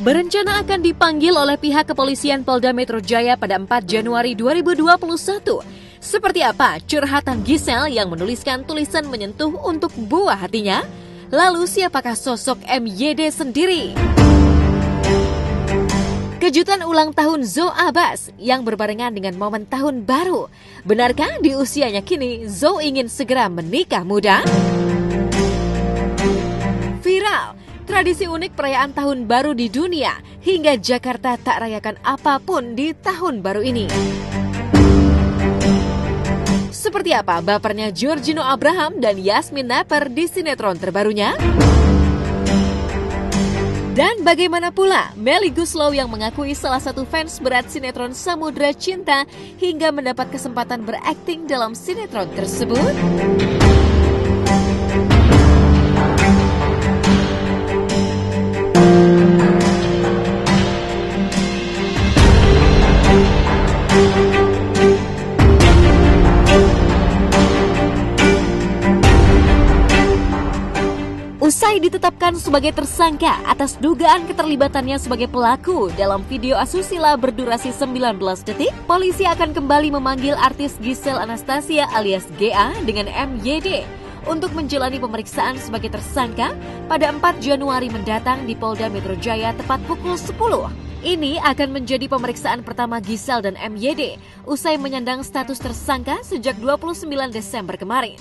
berencana akan dipanggil oleh pihak kepolisian Polda Metro Jaya pada 4 Januari 2021. Seperti apa curhatan Gisel yang menuliskan tulisan menyentuh untuk buah hatinya? Lalu siapakah sosok MYD sendiri? Kejutan ulang tahun Zo Abbas yang berbarengan dengan momen tahun baru. Benarkah di usianya kini Zo ingin segera menikah muda? Viral, tradisi unik perayaan tahun baru di dunia hingga Jakarta tak rayakan apapun di tahun baru ini. Seperti apa bapernya Giorgino Abraham dan Yasmin Napper di sinetron terbarunya? Dan bagaimana pula Melly Goeslaw yang mengakui salah satu fans berat sinetron Samudra Cinta hingga mendapat kesempatan berakting dalam sinetron tersebut? Usai ditetapkan sebagai tersangka atas dugaan keterlibatannya sebagai pelaku dalam video asusila berdurasi 19 detik, polisi akan kembali memanggil artis Gisel Anastasia alias GA dengan MYD untuk menjalani pemeriksaan sebagai tersangka pada 4 Januari mendatang di Polda Metro Jaya tepat pukul 10. Ini akan menjadi pemeriksaan pertama Gisel dan MYD usai menyandang status tersangka sejak 29 Desember kemarin.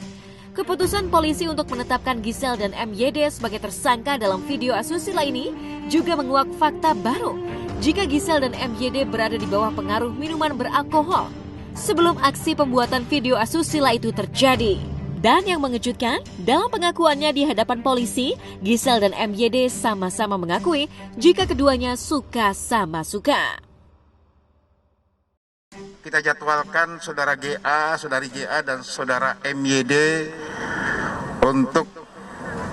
Keputusan polisi untuk menetapkan Gisel dan MYD sebagai tersangka dalam video asusila ini juga menguak fakta baru jika Gisel dan MYD berada di bawah pengaruh minuman beralkohol sebelum aksi pembuatan video asusila itu terjadi. Dan yang mengejutkan, dalam pengakuannya di hadapan polisi, Gisel dan MYD sama-sama mengakui jika keduanya suka sama suka. Kita jadwalkan saudara GA, saudari GA, dan saudara MYD untuk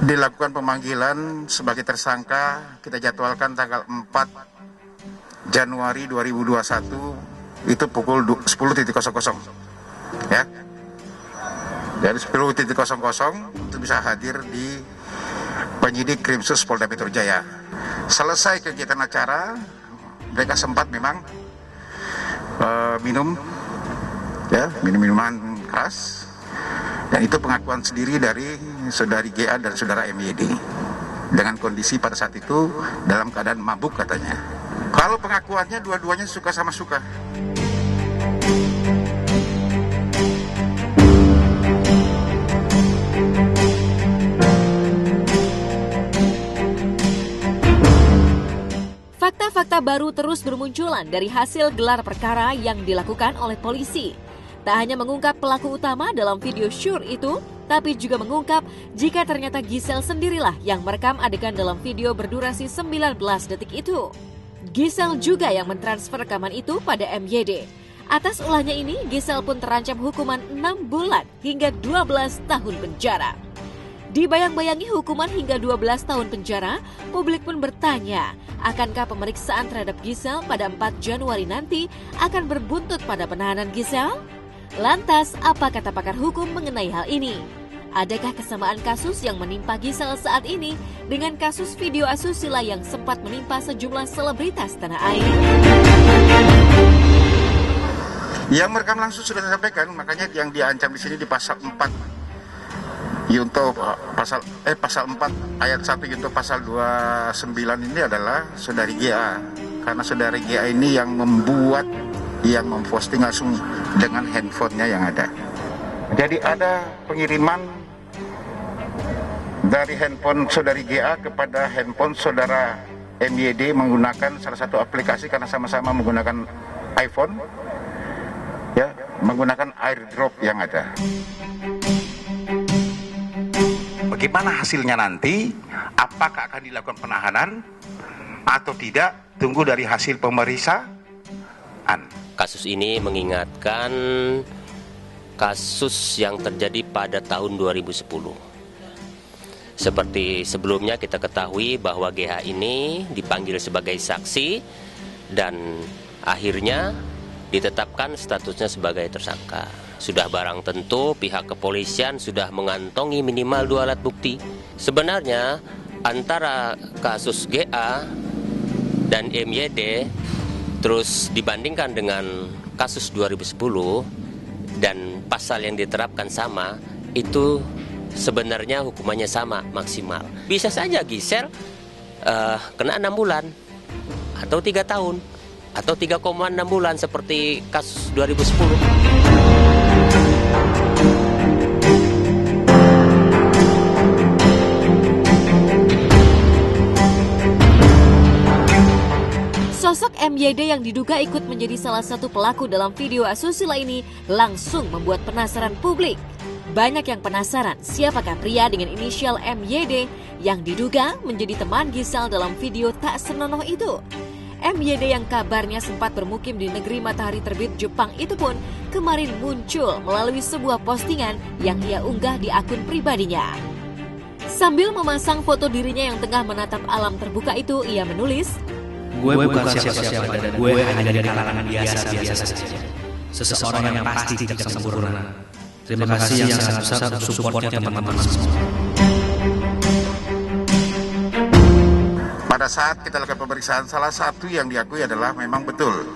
dilakukan pemanggilan sebagai tersangka. Kita jadwalkan tanggal 4 Januari 2021 itu pukul 10.00 ya. Dari 10.00 untuk bisa hadir di penyidik Krimsus Polda Metro Jaya. Selesai kegiatan acara, mereka sempat memang minum minuman keras, dan itu pengakuan sendiri dari saudari GA dan saudara MYD dengan kondisi pada saat itu dalam keadaan mabuk katanya. Kalau pengakuannya dua-duanya suka sama suka. Fakta-fakta baru terus bermunculan dari hasil gelar perkara yang dilakukan oleh polisi. Tak hanya mengungkap pelaku utama dalam video syur itu, tapi juga mengungkap jika ternyata Gisel sendirilah yang merekam adegan dalam video berdurasi 19 detik itu. Gisel juga yang mentransfer rekaman itu pada MYD. Atas ulahnya ini, Gisel pun terancam hukuman 6 bulan hingga 12 tahun penjara. Dibayang-bayangi hukuman hingga 12 tahun penjara, publik pun bertanya, akankah pemeriksaan terhadap Gisel pada 4 Januari nanti akan berbuntut pada penahanan Gisel? Lantas, apa kata pakar hukum mengenai hal ini? Adakah kesamaan kasus yang menimpa Gisel saat ini dengan kasus video asusila yang sempat menimpa sejumlah selebritas tanah air? Yang merekam langsung sudah disampaikan, makanya yang diancam di sini di pasal 4. Yunto pasal 4 ayat 1 Yunto pasal 29 ini adalah saudari GA, karena saudari GA ini yang membuat, yang memposting langsung dengan handphonenya yang ada. Jadi ada pengiriman dari handphone saudari GA kepada handphone saudara MYD menggunakan salah satu aplikasi karena sama-sama menggunakan iPhone, ya, menggunakan airdrop yang ada. Bagaimana hasilnya nanti? Apakah akan dilakukan penahanan atau tidak? Tunggu dari hasil pemeriksaan. Kasus ini mengingatkan kasus yang terjadi pada tahun 2010. Seperti sebelumnya kita ketahui bahwa GH ini dipanggil sebagai saksi dan akhirnya ditetapkan statusnya sebagai tersangka. Sudah barang tentu pihak kepolisian sudah mengantongi minimal 2 alat bukti. Sebenarnya antara kasus GA dan MYD terus dibandingkan dengan kasus 2010 dan pasal yang diterapkan sama, itu sebenarnya hukumannya sama maksimal. Bisa saja Gisel kena 6 bulan atau 3 tahun atau 3,6 bulan seperti kasus 2010. Sosok MYD yang diduga ikut menjadi salah satu pelaku dalam video asusila ini langsung membuat penasaran publik. Banyak yang penasaran siapakah pria dengan inisial MYD yang diduga menjadi teman Gisel dalam video tak senonoh itu. MYD yang kabarnya sempat bermukim di negeri matahari terbit Jepang itu pun kemarin muncul melalui sebuah postingan yang ia unggah di akun pribadinya. Sambil memasang foto dirinya yang tengah menatap alam terbuka itu, ia menulis, "Gue bukan siapa-siapa dan gue hanya dari kalangan biasa-biasa saja. Seseorang yang pasti tidak sempurna. Terima kasih yang sangat besar untuk supportnya teman-teman semua." Pada saat kita lakukan pemeriksaan, salah satu yang diakui adalah memang betul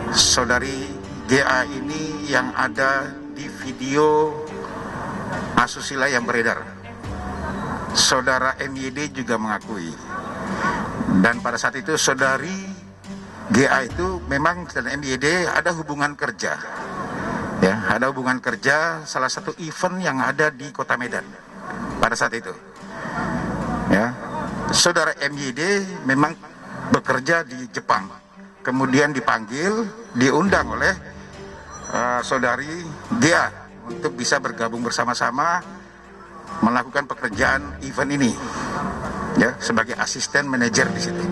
saudari GA ini yang ada di video asusila yang beredar. Saudara MYD juga mengakui. Dan pada saat itu saudari GA itu memang dan MYD ada hubungan kerja. Ya, ada hubungan kerja salah satu event yang ada di Kota Medan pada saat itu. Ya, saudara MYD memang bekerja di Jepang, kemudian dipanggil, diundang oleh saudari GA untuk bisa bergabung bersama-sama melakukan pekerjaan event ini, ya, sebagai asisten manajer di situ.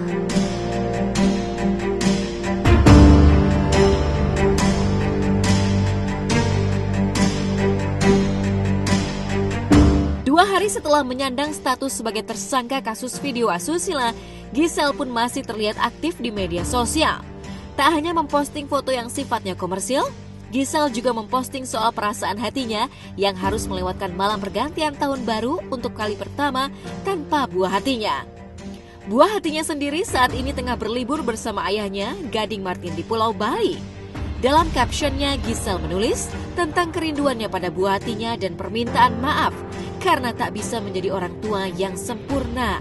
Hari setelah menyandang status sebagai tersangka kasus video asusila, Gisel pun masih terlihat aktif di media sosial. Tak hanya memposting foto yang sifatnya komersil, Gisel juga memposting soal perasaan hatinya yang harus melewatkan malam pergantian tahun baru untuk kali pertama tanpa buah hatinya. Buah hatinya sendiri saat ini tengah berlibur bersama ayahnya, Gading Martin, di Pulau Bali. Dalam captionnya, Gisel menulis tentang kerinduannya pada buah hatinya dan permintaan maaf karena tak bisa menjadi orang tua yang sempurna.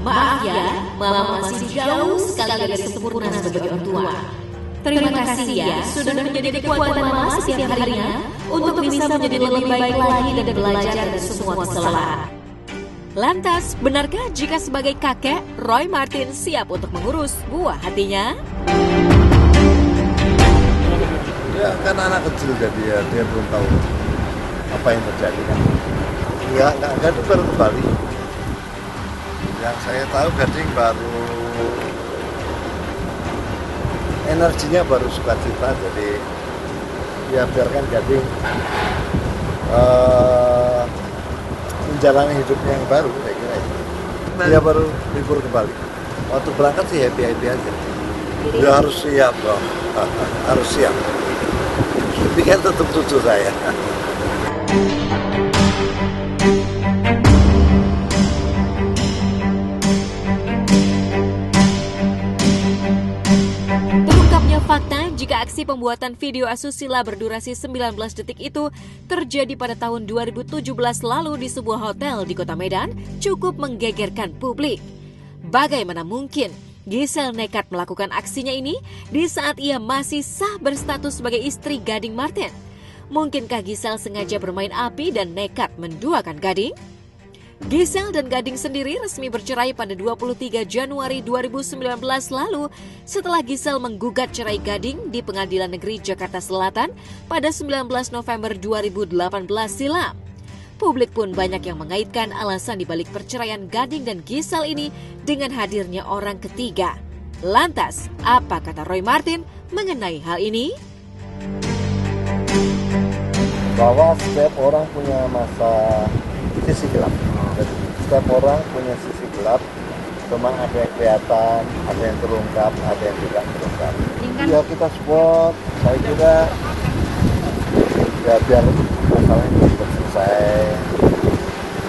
Maaf ya, Mama masih jauh sekali dari sempurna sebagai orang tua. Terima kasih ya sudah menjadi kekuatan Mama setiap harinya untuk bisa menjadi lebih baik lagi dan belajar dari semua kesalahan. Lantas, benarkah jika sebagai kakek, Roy Martin siap untuk mengurus buah hatinya? Ya, kan anak kecil jadi ya, dia belum tahu apa yang terjadi kan. Enggak itu baru kembali. Yang saya tahu Gading baru energinya baru sukacita, jadi ya biarkan Gading menjalani hidupnya yang baru, saya kira itu. Dia baru libur kembali. Waktu berangkat sih happy aja. Dia harus siap dong, harus siap. Tapi kan tetap cucu saya. Terungkapnya fakta jika aksi pembuatan video asusila berdurasi 19 detik itu terjadi pada tahun 2017 lalu di sebuah hotel di Kota Medan cukup menggegerkan publik. Bagaimana mungkin Gisel nekat melakukan aksinya ini di saat ia masih sah berstatus sebagai istri Gading Martin? Mungkinkah Gisel sengaja bermain api dan nekat menduakan Gading? Gisel dan Gading sendiri resmi bercerai pada 23 Januari 2019 lalu setelah Gisel menggugat cerai Gading di Pengadilan Negeri Jakarta Selatan pada 19 November 2018 silam. Publik pun banyak yang mengaitkan alasan dibalik perceraian Gading dan Gisel ini dengan hadirnya orang ketiga. Lantas, apa kata Roy Martin mengenai hal ini? Bahwa setiap orang punya masa sisi gelap. Jadi, setiap orang punya sisi gelap. Memang ada yang kelihatan, ada yang terungkap, ada yang tidak terungkap. Ya kita support. Saya kira ya biar masalah ini selesai,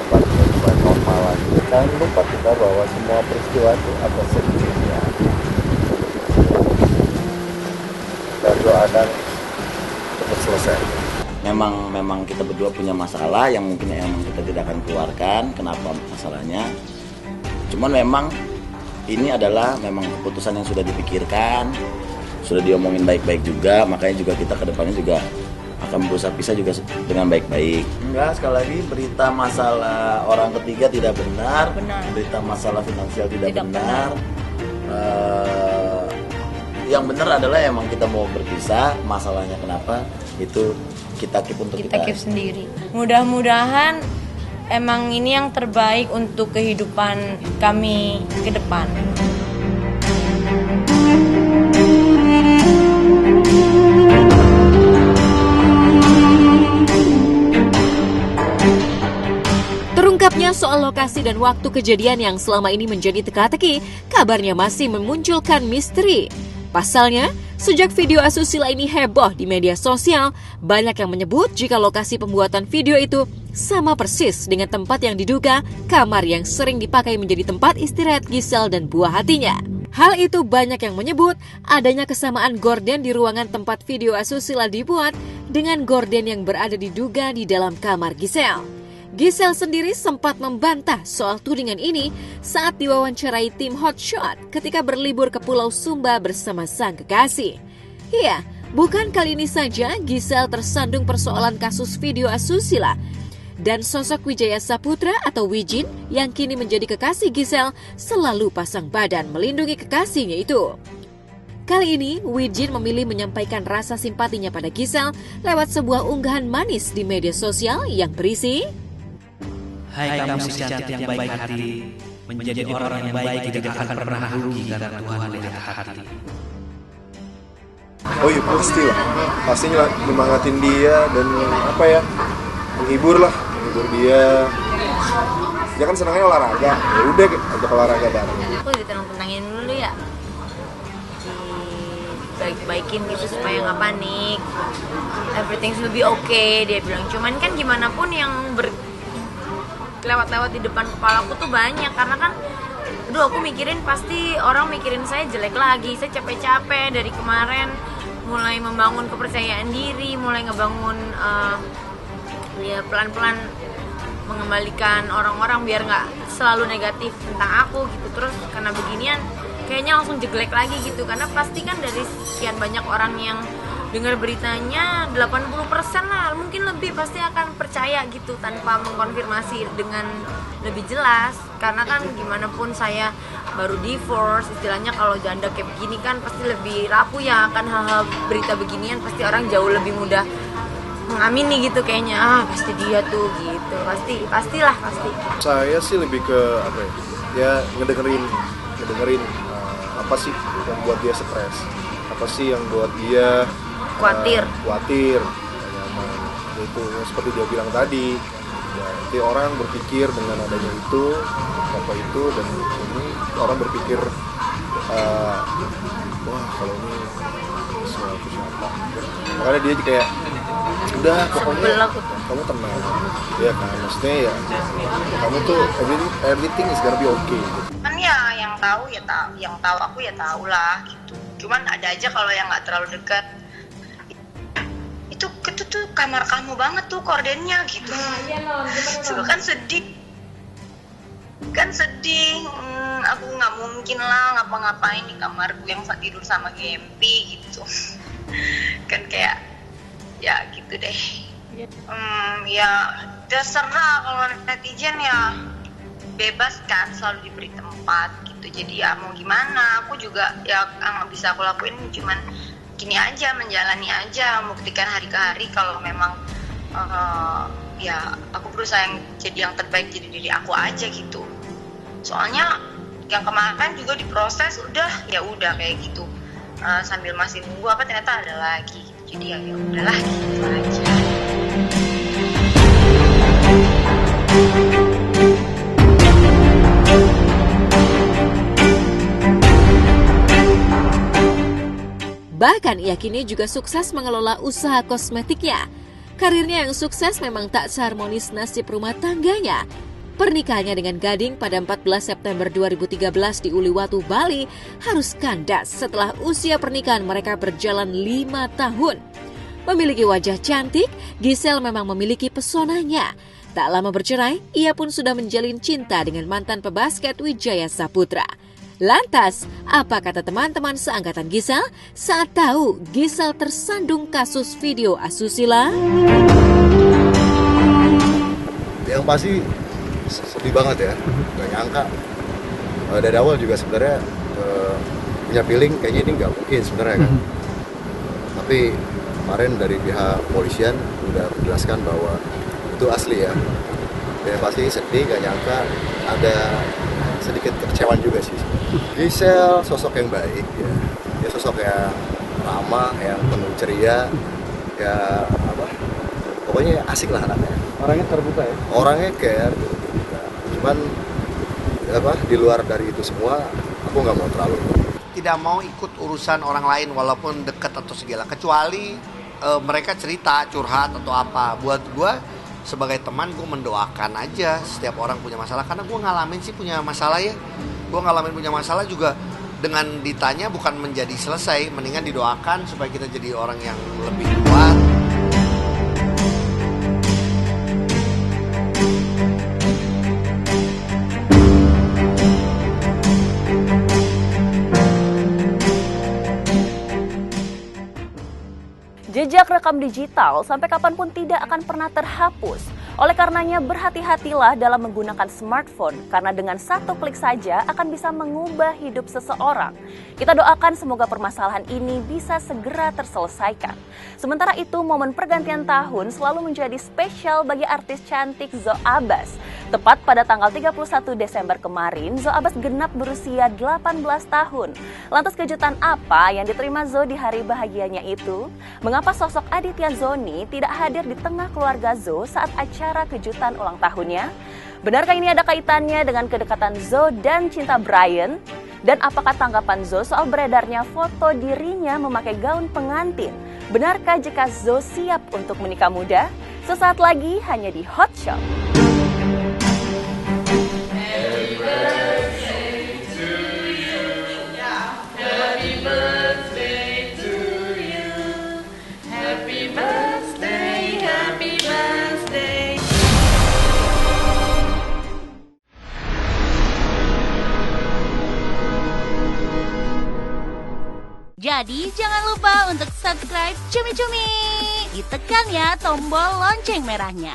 tempat normal lagi. Jangan lupa kita bahwa semua peristiwa itu ada solusinya. Dan doakan cepat selesai. Memang kita berdua punya masalah yang mungkin kita tidak akan keluarkan kenapa masalahnya. Cuman memang ini adalah memang keputusan yang sudah dipikirkan, sudah diomongin baik-baik juga, makanya juga kita ke depannya juga akan berusaha pisah juga dengan baik-baik. Enggak, sekali lagi berita masalah orang ketiga tidak benar. Berita masalah finansial tidak benar. Yang benar adalah emang kita mau berpisah, masalahnya kenapa itu kita keep untuk kita keep sendiri. Mudah-mudahan emang ini yang terbaik untuk kehidupan kami ke depan. Terungkapnya soal lokasi dan waktu kejadian yang selama ini menjadi teka-teki, kabarnya masih memunculkan misteri. Pasalnya, sejak video asusila ini heboh di media sosial, banyak yang menyebut jika lokasi pembuatan video itu sama persis dengan tempat yang diduga kamar yang sering dipakai menjadi tempat istirahat Giselle dan buah hatinya. Hal itu banyak yang menyebut adanya kesamaan gorden di ruangan tempat video asusila dibuat dengan gorden yang berada diduga di dalam kamar Giselle. Giselle sendiri sempat membantah soal tudingan ini saat diwawancarai tim Hotshot ketika berlibur ke Pulau Sumba bersama sang kekasih. Iya, bukan kali ini saja Giselle tersandung persoalan kasus video asusila. Dan sosok Wijaya Saputra atau Wijin yang kini menjadi kekasih Giselle selalu pasang badan melindungi kekasihnya itu. Kali ini, Wijin memilih menyampaikan rasa simpatinya pada Giselle lewat sebuah unggahan manis di media sosial yang berisi, Hai kamu si cantik yang baik hati, menjadi orang yang baik tidak akan pernah rugi karena Tuhan lihat hati. Oh iya pasti lah, pastinya nyemangatin dia dan menghibur dia. Dia kan senangnya olahraga, ya udah ajak olahraga bareng. Aku ditenang-tenangin dulu ya, baik-baikin gitu supaya nggak panik. Everything will be okay, dia bilang. Cuman kan gimana pun yang lewat-lewat di depan kepalaku tuh banyak, karena kan aku mikirin pasti orang mikirin saya jelek lagi. Saya capek-capek dari kemarin mulai membangun kepercayaan diri, mulai ngebangun pelan-pelan mengembalikan orang-orang biar nggak selalu negatif tentang aku gitu. Terus karena beginian kayaknya langsung jelek lagi gitu, karena pasti kan dari sekian banyak orang yang dengar beritanya 80% lah, mungkin lebih pasti akan percaya gitu tanpa mengkonfirmasi dengan lebih jelas. Karena kan gimana pun saya baru divorce, istilahnya kalau janda kayak begini kan pasti lebih rapuh ya akan hal-hal berita beginian, pasti orang jauh lebih mudah mengamini gitu kayaknya. Pasti dia tuh gitu, pastilah. Saya sih lebih ke ngedengerin apa sih yang buat dia stres, apa sih yang buat dia khawatir, nyaman. Itu seperti dia bilang tadi, ya, nanti orang berpikir dengan adanya itu, apa itu, dan ini orang berpikir, wah kalau ini suatu siapa. Makanya dia kayak, udah pokoknya kamu tenang, ya kan, maksudnya ya, kamu tuh everything is gonna be okay. Gitu. Kan ya yang tahu aku ya tahu lah gitu. Cuman ada aja kalau yang nggak terlalu dekat. Itu tuh kamar kamu banget tuh kordennya gitu. Suka kan sedih. Aku nggak mungkin lah ngapa-ngapain di kamarku yang tidur sama Gempi gitu. Kan kayak ya gitu deh. Ya terserah, kalau netizen ya bebas kan, selalu diberi tempat gitu. Jadi ya mau gimana, aku juga ya nggak bisa aku lakuin cuman gini aja, menjalani aja, membuktikan hari ke hari kalau memang ya aku berusaha jadi yang terbaik, jadi diri aku aja gitu. Soalnya yang kemarin juga diproses udah kayak gitu, sambil masih nunggu apa ternyata ada lagi gitu. Jadi ya udahlah gitu aja. Bahkan ia kini juga sukses mengelola usaha kosmetiknya. Karirnya yang sukses memang tak seharmonis nasib rumah tangganya. Pernikahannya dengan Gading pada 14 September 2013 di Uluwatu, Bali harus kandas setelah usia pernikahan mereka berjalan 5 tahun. Memiliki wajah cantik, Giselle memang memiliki pesonanya. Tak lama bercerai, ia pun sudah menjalin cinta dengan mantan pebasket Wijaya Saputra. Lantas, apa kata teman-teman seangkatan Giselle saat tahu Giselle tersandung kasus video asusila? Yang pasti sedih banget ya, gak nyangka. Dari awal juga sebenarnya punya feeling kayaknya ini nggak mungkin sebenarnya kan. Tapi kemarin dari pihak polisian udah menjelaskan bahwa itu asli ya. Dan pasti sedih, gak nyangka, ada sedikit kekecewaan juga sih. Giselle sosok yang baik ya, dia sosok yang ramah, yang penuh ceria, ya apa, pokoknya asik lah anaknya. Orangnya terbuka ya? Orangnya care, terbuka. Cuman apa, di luar dari itu semua, aku nggak mau terlalu. Tidak mau ikut urusan orang lain walaupun dekat atau segala, kecuali mereka cerita, curhat atau apa. Buat gue sebagai teman, gue mendoakan aja setiap orang punya masalah, karena gue ngalamin sih punya masalah ya. Gue ngalamin punya masalah juga, dengan ditanya bukan menjadi selesai, mendingan didoakan supaya kita jadi orang yang lebih kuat. Jejak rekam digital sampai kapanpun tidak akan pernah terhapus. Oleh karenanya berhati-hatilah dalam menggunakan smartphone, karena dengan satu klik saja akan bisa mengubah hidup seseorang. Kita doakan semoga permasalahan ini bisa segera terselesaikan. Sementara itu, momen pergantian tahun selalu menjadi spesial bagi artis cantik Zoe Abbas. Tepat pada tanggal 31 Desember kemarin, Zoe Abbas genap berusia 18 tahun. Lantas kejutan apa yang diterima Zoe di hari bahagianya itu? Mengapa sosok Aditya Zoni tidak hadir di tengah keluarga Zoe saat acara kejutan ulang tahunnya? Benarkah ini ada kaitannya dengan kedekatan Zoe dan cinta Brian? Dan apakah tanggapan Zoe soal beredarnya foto dirinya memakai gaun pengantin? Benarkah jika Zoe siap untuk menikah muda? Sesaat lagi hanya di Hot Shot. Jadi jangan lupa untuk subscribe Cumi Cumi. Ditekan ya tombol lonceng merahnya.